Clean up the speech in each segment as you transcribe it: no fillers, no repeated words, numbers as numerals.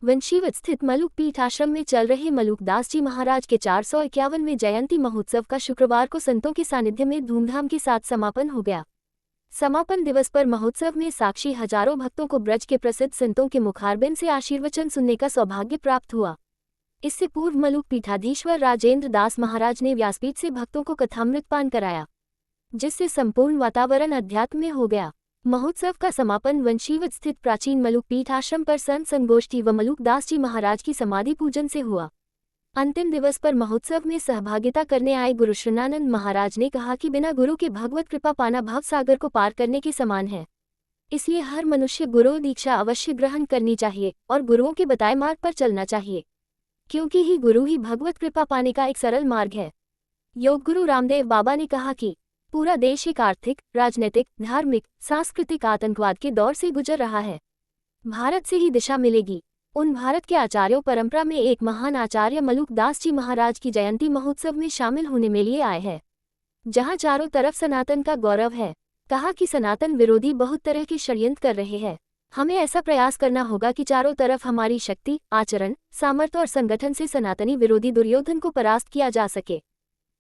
वंशीवत स्थित मलुक पीठ आश्रम में चल रहे मलुकदास जी महाराज के 451वें जयंती महोत्सव का शुक्रवार को संतों के सानिध्य में धूमधाम के साथ समापन हो गया। समापन दिवस पर महोत्सव में साक्षी हजारों भक्तों को ब्रज के प्रसिद्ध संतों के मुखारबिंद से आशीर्वचन सुनने का सौभाग्य प्राप्त हुआ। इससे पूर्व मलुक पीठाधीश्वर राजेंद्र दास महाराज ने व्यासपीठ से भक्तों को कथामृत पान कराया, जिससे संपूर्ण वातावरण अध्यात्म में हो गया। महोत्सव का समापन वंशीवत स्थित प्राचीन मलुक पीठ आश्रम पर संत संगोष्ठी व मलुकदास जी महाराज की समाधि पूजन से हुआ। अंतिम दिवस पर महोत्सव में सहभागिता करने आए गुरु श्रीनानंद महाराज ने कहा कि बिना गुरु के भगवत कृपा पाना भव सागर को पार करने के समान है। इसलिए हर मनुष्य गुरु दीक्षा अवश्य ग्रहण करनी चाहिए और गुरुओं के बताए मार्ग पर चलना चाहिए, क्योंकि ही गुरु ही भगवत कृपा पाने का एक सरल मार्ग है। योग गुरु रामदेव बाबा ने कहा कि पूरा देश एक आर्थिक, राजनीतिक, धार्मिक, सांस्कृतिक आतंकवाद के दौर से गुजर रहा है। भारत से ही दिशा मिलेगी। उन भारत के आचार्यों परंपरा में एक महान आचार्य मलुकदास जी महाराज की जयंती महोत्सव में शामिल होने में लिए आए हैं, जहां चारों तरफ सनातन का गौरव है। कहा कि सनातन विरोधी बहुत तरह के षड्यंत्र कर रहे हैं। हमें ऐसा प्रयास करना होगा कि चारों तरफ हमारी शक्ति, आचरण, सामर्थ्य और संगठन से सनातनी विरोधी दुर्योधन को परास्त किया जा सके,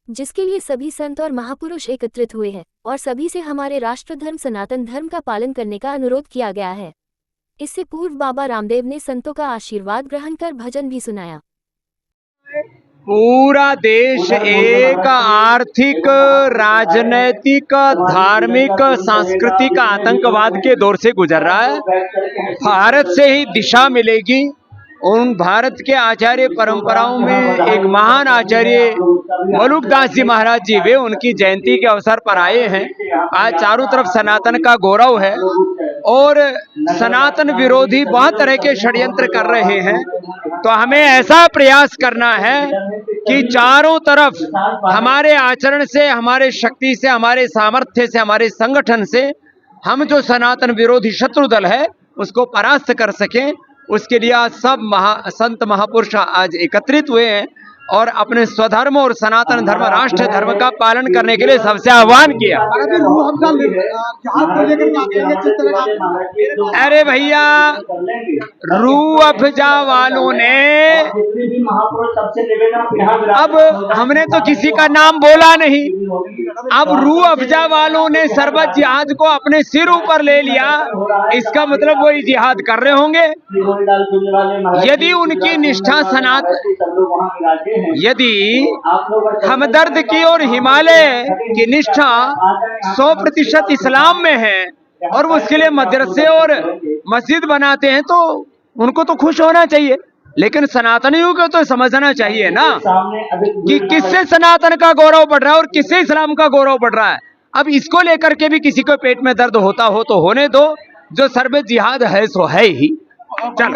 जिसके लिए सभी संत और महापुरुष एकत्रित हुए हैं और सभी से हमारे राष्ट्र धर्म सनातन धर्म का पालन करने का अनुरोध किया गया है। इससे पूर्व बाबा रामदेव ने संतों का आशीर्वाद ग्रहण कर भजन भी सुनाया। पूरा देश एक आर्थिक, राजनैतिक, धार्मिक, सांस्कृतिक आतंकवाद के दौर से गुजर रहा है। भारत से ही दिशा मिलेगी। उन भारत के आचार्य परंपराओं में एक महान आचार्य मलुकदास जी महाराज जी, वे उनकी जयंती के अवसर पर आए हैं। आज चारों तरफ सनातन का गौरव है और सनातन विरोधी बहुत तरह के षड्यंत्र कर रहे हैं। तो हमें ऐसा प्रयास करना है कि चारों तरफ हमारे आचरण से, हमारे शक्ति से, हमारे सामर्थ्य से, हमारे संगठन से हम जो सनातन विरोधी शत्रु दल है उसको परास्त कर सकें। उसके लिए आज सब संत महापुरुष आज एकत्रित हुए हैं और अपने स्वधर्म और सनातन धर्म, राष्ट्र धर्म का पालन करने के लिए सबसे आह्वान किया। अरे भैया, रूह अफ़ज़ा वालों ने, अब हमने तो किसी का नाम बोला नहीं, अब रूह अफ़ज़ा वालों ने सरबत जिहाद को अपने सिर ऊपर ले लिया। इसका मतलब वो जिहाद कर रहे होंगे। यदि उनकी निष्ठा यदि हमदर्द की और हिमालय की निष्ठा 100% इस्लाम में है और वो उसके लिए मदरसे और मस्जिद बनाते हैं, तो उनको तो खुश होना चाहिए। लेकिन सनातनियों को तो समझना चाहिए ना कि किससे सनातन का गौरव बढ़ रहा है और किससे इस्लाम का गौरव बढ़ रहा है। अब इसको लेकर के भी किसी को पेट में दर्द होता हो तो होने दो। जो सरबत जिहाद है सो है ही। चल